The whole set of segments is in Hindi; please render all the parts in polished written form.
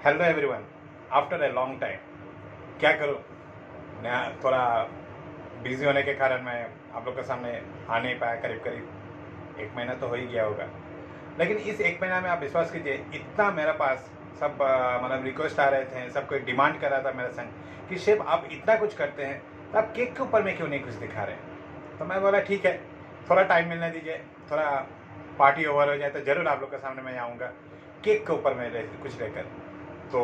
Hello everyone, after a long time क्या करूँ, मैं थोड़ा बिजी होने के कारण मैं आप लोग के सामने आ नहीं पाया। करीब करीब 1 महीना तो हो ही गया होगा। लेकिन इस 1 महीना में आप विश्वास कीजिए, इतना मेरे पास सब मतलब रिक्वेस्ट आ रहे थे, सब कोई डिमांड कर रहा था मेरे संग कि शेफ आप इतना कुछ करते हैं तो आप केक के ऊपर में क्यों नहीं कुछ दिखा रहे हैं। तो मैं बोला ठीक है, थोड़ा टाइम मिलने दीजिए, थोड़ा पार्टी ओवर हो जाए तो ज़रूर आप लोग के सामने मैं आऊँगा केक के ऊपर में कुछ लेकर। तो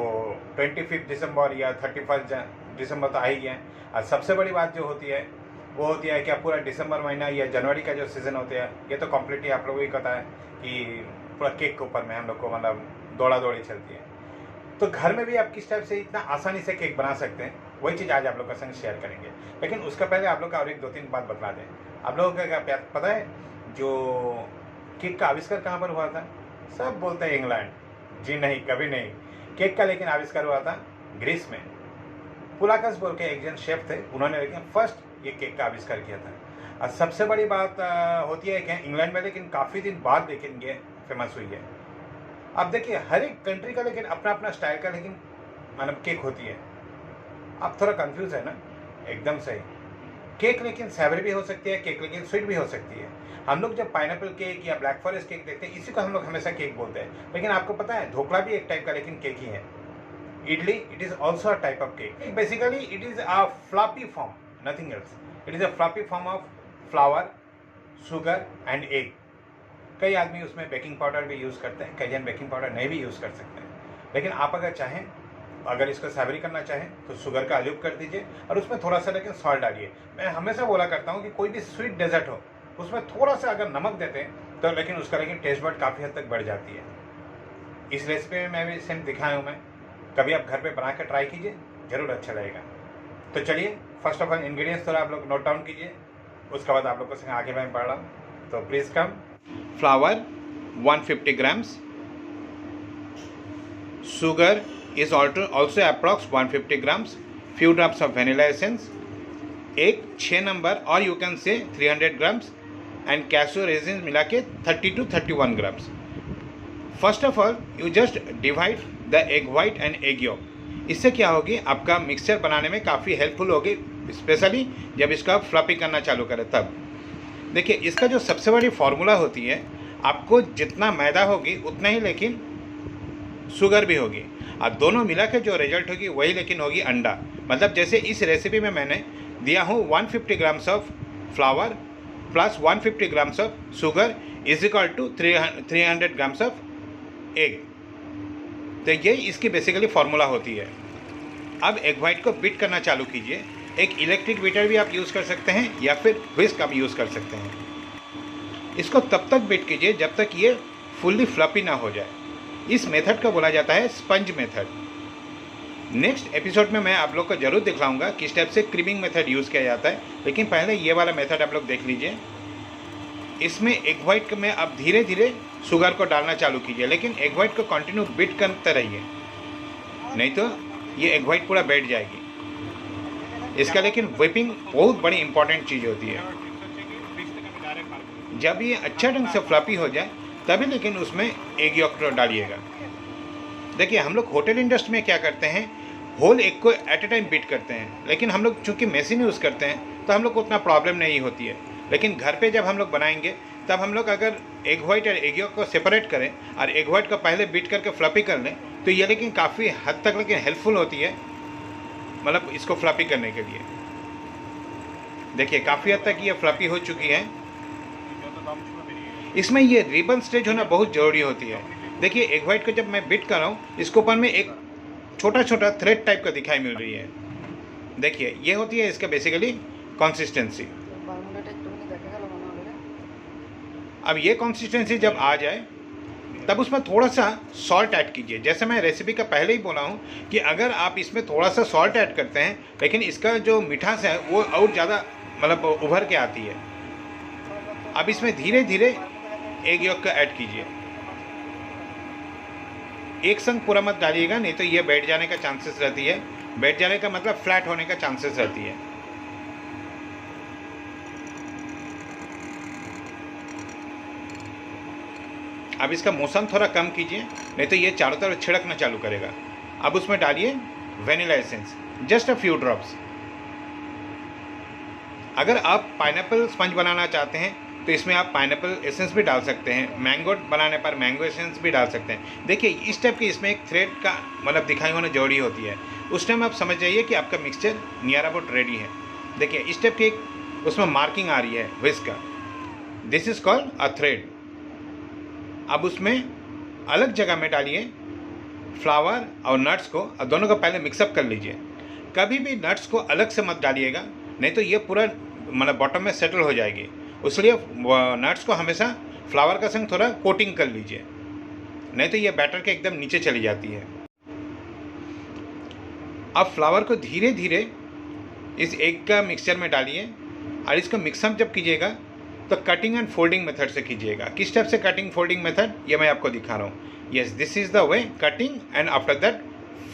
25 दिसंबर या 31 दिसंबर तो आ ही गया। और सबसे बड़ी बात जो होती है वो होती है क्या, पूरा दिसंबर महीना या जनवरी का जो सीज़न होता है ये तो कम्प्लीटली आप लोगों को ही पता है कि पूरा केक के ऊपर में हम लोग को मतलब दौड़ा दौड़ी चलती है। तो घर में भी आप किस टाइप से इतना आसानी से केक बना सकते हैं, वही चीज़ आज आप लोग का संग शेयर करेंगे। लेकिन उसका पहले आप लोग का और एक 2-3 बात बतला दें। आप लोगों का क्या पता है जो केक का आविष्कार कहाँ पर हुआ था? सब बोलते हैं इंग्लैंड, जी नहीं, कभी नहीं। केक का लेकिन आविष्कार हुआ था ग्रीस में। पुलाकस बोल के एक जन शेफ थे, उन्होंने लेकिन फर्स्ट ये केक का आविष्कार किया था। और सबसे बड़ी बात होती है कि इंग्लैंड में लेकिन काफ़ी दिन बाद लेकिन ये फेमस हुई है। अब देखिए हर एक कंट्री का लेकिन अपना अपना स्टाइल का लेकिन मतलब केक होती है। आप थोड़ा कंफ्यूज है ना? एकदम सही। केक लेकिन सैवरी भी हो सकती है, केक लेकिन स्वीट भी हो सकती है। हम लोग जब पाइनएप्पल केक या ब्लैक फॉरेस्ट केक देखते हैं, इसी को हम लोग हमेशा केक बोलते हैं। लेकिन आपको पता है ढोकला भी एक टाइप का लेकिन केक ही है। Idli, it is also a type of cake. Basically it is a floppy form, nothing else. It is a floppy form of flower, sugar and egg. कई आदमी उसमें बेकिंग पाउडर भी यूज़ करते हैं, कई जन बेकिंग पाउडर नहीं भी यूज़ कर सकते हैं। लेकिन आप अगर चाहें, अगर इसको सैवरी करना चाहें तो शुगर का अल्यूप कर दीजिए और उसमें थोड़ा सा लेकिन सॉल्ट डालिए। मैं हमेशा बोला करता हूँ कि कोई भी स्वीट डेजर्ट हो उसमें थोड़ा सा अगर नमक देते हैं तो लेकिन उसका लेकिन टेस्ट बड काफ़ी हद तक बढ़ जाती है। इस रेसिपी में मैं भी सेम दिखाया हूँ। मैं कभी आप घर पे बना कर ट्राई कीजिए, ज़रूर अच्छा लगेगा। तो चलिए फर्स्ट ऑफ ऑल इंग्रेडिएंट्स थोड़ा आप लोग नोट डाउन कीजिए, उसके बाद आप लोग को संग आगे मैं बढ़ रहा हूँ। तो please come. Flower 150 grams, sugar is also approx 150 grams, few drops of vanilla essence, egg 6 number or you can say 300 grams and cashew raisins मिला के 30 to 31 grams. First of all you just divide the egg white and egg yolk. इससे क्या होगी, आपका मिक्सचर बनाने में काफ़ी हेल्पफुल होगी, स्पेशली जब इसका फ्लफी करना चालू करें तब। देखिए इसका जो सबसे बड़ी फार्मूला होती है, आपको जितना मैदा होगी उतना ही लेकिन शुगर भी होगी, और दोनों मिला के जो रिजल्ट होगी वही लेकिन होगी अंडा। मतलब जैसे इस रेसिपी में मैंने दिया हूँ 150 grams of flour plus 150 grams of sugar is equal to 300 grams of egg. तो ये इसकी बेसिकली फार्मूला होती है। अब एग वाइट को बीट करना चालू कीजिए। एक इलेक्ट्रिक बीटर भी आप यूज़ कर सकते हैं या फिर व्हिस्क आप यूज़ कर सकते हैं। इसको तब तक बीट कीजिए जब तक ये फुल्ली फ्लफी ना हो जाए। इस मेथड को बोला जाता है स्पंज मेथड। नेक्स्ट एपिसोड में मैं आप लोग को जरूर दिखलाऊंगा किस टाइप से क्रीमिंग मेथड यूज़ किया जाता है, लेकिन पहले ये वाला मेथड आप लोग देख लीजिए। इसमें एग वाइट में आप धीरे धीरे शुगर को डालना चालू कीजिए, लेकिन एग वाइट को कंटिन्यू बीट करते रहिए, नहीं तो ये एग वाइट पूरा बैठ जाएगी। इसका लेकिन व्हिपिंग बहुत बड़ी इंपॉर्टेंट चीज़ होती है। जब ये अच्छा ढंग से फ्लफी हो जाए तभी लेकिन उसमें एग यॉक डालिएगा। देखिए हम लोग होटल इंडस्ट्री में क्या करते हैं, होल एग को एट ए टाइम बीट करते हैं, लेकिन हम लोग चूँकि मशीन यूज़ करते हैं तो हम लोग को उतना प्रॉब्लम नहीं होती है। लेकिन घर पे जब हम लोग बनाएंगे तब हम लोग अगर एग वाइट और एग यॉक को सेपरेट करें और एग वाइट को पहले बीट करके फ्लफी कर लें तो ये लेकिन काफ़ी हद तक लेकिन हेल्पफुल होती है, मतलब इसको फ्लफी करने के लिए। देखिए काफ़ी हद तक ये फ्लफी हो चुकी है। इसमें ये रिबन स्टेज होना बहुत ज़रूरी होती है। देखिए एग वाइट को जब मैं बीट कर रहा हूँ, इसके ऊपर में एक छोटा छोटा थ्रेड टाइप का दिखाई मिल रही है। देखिए ये होती है इसका बेसिकली कंसिस्टेंसी। अब ये कंसिस्टेंसी जब आ जाए तब उसमें थोड़ा सा सॉल्ट ऐड कीजिए। जैसे मैं रेसिपी का पहले ही बोला हूँ कि अगर आप इसमें थोड़ा सा सॉल्ट ऐड करते हैं लेकिन इसका जो मिठास है वो और ज़्यादा मतलब उभर के आती है। अब इसमें धीरे धीरे एग यॉक का ऐड कीजिए। एक संग पूरा मत डालिएगा, नहीं तो ये बैठ जाने का चांसेस रहती है। बैठ जाने का मतलब फ्लैट होने का चांसेस रहती है। अब इसका मोशन थोड़ा कम कीजिए, नहीं तो ये चारों तरफ छिड़कना चालू करेगा। अब उसमें डालिए vanilla essence, just a few drops. अगर आप पाइनएप्पल स्पंज बनाना चाहते हैं तो इसमें आप पाइनएप्पल एसेंस भी डाल सकते हैं, मैंगो बनाने पर मैंगो एसेंस भी डाल सकते हैं। देखिए इस टाइप की इसमें एक थ्रेड का मतलब दिखाई होने जोड़ी होती है, उस टाइम आप समझ जाइए कि आपका मिक्सचर नियर अबाउट रेडी है। देखिए इस टाइप की एक उसमें मार्किंग आ रही है व्हिस्क का, this is called a thread. अब उसमें अलग जगह में डालिए फ्लावर और नट्स को, और दोनों को पहले मिक्सअप कर लीजिए। कभी भी नट्स को अलग से मत डालिएगा, नहीं तो ये पूरा मतलब बॉटम में सेटल हो जाएगी। इसलिए नट्स को हमेशा फ्लावर का संग थोड़ा कोटिंग कर लीजिए, नहीं तो ये बैटर के एकदम नीचे चली जाती है। अब फ्लावर को धीरे धीरे इस एग का मिक्सचर में डालिए, और इसको मिक्सअप जब कीजिएगा तो कटिंग एंड फोल्डिंग मेथड से कीजिएगा। किस टाइप से कटिंग फोल्डिंग मेथड, ये मैं आपको दिखा रहा हूँ। Yes, this is the way, cutting and after that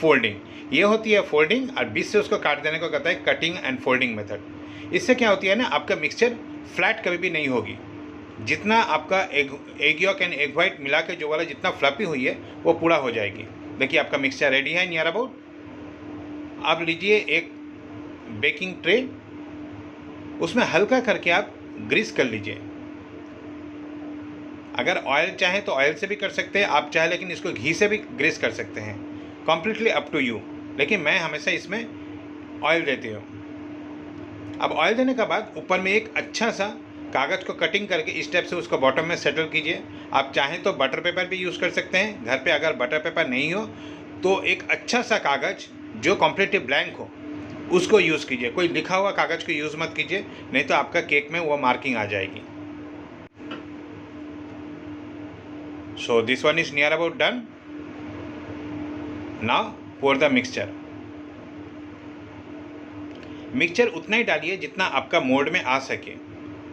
folding. ये होती है फोल्डिंग, और बीच से उसको काट देने को कहता है कटिंग एंड फोल्डिंग मेथड। इससे क्या होती है ना, आपका मिक्सचर फ्लैट कभी भी नहीं होगी। जितना आपका egg York and egg white मिला के जो वाला जितना फ्लफी हुई है वो पूरा हो जाएगी। देखिए आपका मिक्सचर रेडी है नियर अबाउट। आप लीजिए एक बेकिंग ट्रे, उसमें हल्का करके आप ग्रीस कर लीजिए। अगर ऑयल चाहे तो ऑयल से भी कर सकते हैं आप चाहे, लेकिन इसको घी से भी ग्रीस कर सकते हैं, कम्प्लीटली अप टू यू। लेकिन मैं हमेशा इसमें ऑयल देती हूँ। अब ऑयल देने के बाद ऊपर में एक अच्छा सा कागज़ को कटिंग करके इस टाइप से उसको बॉटम में सेटल कीजिए। आप चाहें तो बटर पेपर भी यूज़ कर सकते हैं। घर पे अगर बटर पेपर नहीं हो तो एक अच्छा सा कागज़ जो कम्प्लीटली ब्लैंक हो उसको यूज़ कीजिए। कोई लिखा हुआ कागज़ को यूज़ मत कीजिए, नहीं तो आपका केक में वो मार्किंग आ जाएगी। सो this one is near about done. Now pour the mixture. Mixture उतना ही डालिए जितना आपका मोल्ड में आ सके,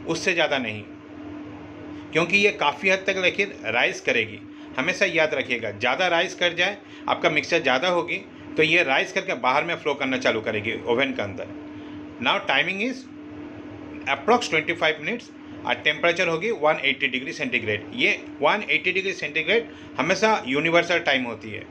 उससे ज़्यादा नहीं, क्योंकि ये काफ़ी हद तक लेकिन राइस करेगी। हमेशा याद रखिएगा, ज़्यादा राइस कर जाए, आपका मिक्सचर ज़्यादा होगी तो ये राइस करके बाहर में फ्लो करना चालू करेगी ओवन के अंदर। Now timing is approx 25 minutes, और टेम्परेचर होगी 180 डिग्री सेंटीग्रेड। ये 180 डिग्री सेंटीग्रेड हमेशा यूनिवर्सल टाइम होती है।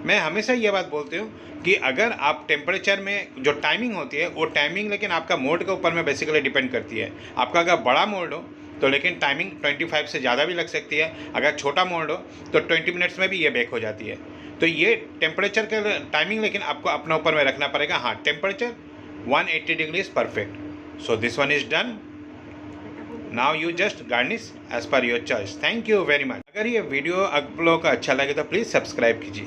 मैं हमेशा ये बात बोलती हूँ कि अगर आप टेम्परेचर में जो टाइमिंग होती है वो टाइमिंग लेकिन आपका मोल्ड के ऊपर में बेसिकली डिपेंड करती है। आपका अगर बड़ा मोल्ड हो तो लेकिन टाइमिंग 25 से ज़्यादा भी लग सकती है। अगर छोटा मोल्ड हो तो 20 मिनट्स में भी ये बेक हो जाती है। तो ये टेम्परेचर का टाइमिंग लेकिन आपको अपने ऊपर में रखना पड़ेगा। हाँ, temperature 180 degree is perfect. So this one is done. Now you just garnish as per your choice. Thank you very much. अगर ये वीडियो आप लोगों को अच्छा लगे तो प्लीज़ सब्सक्राइब कीजिए।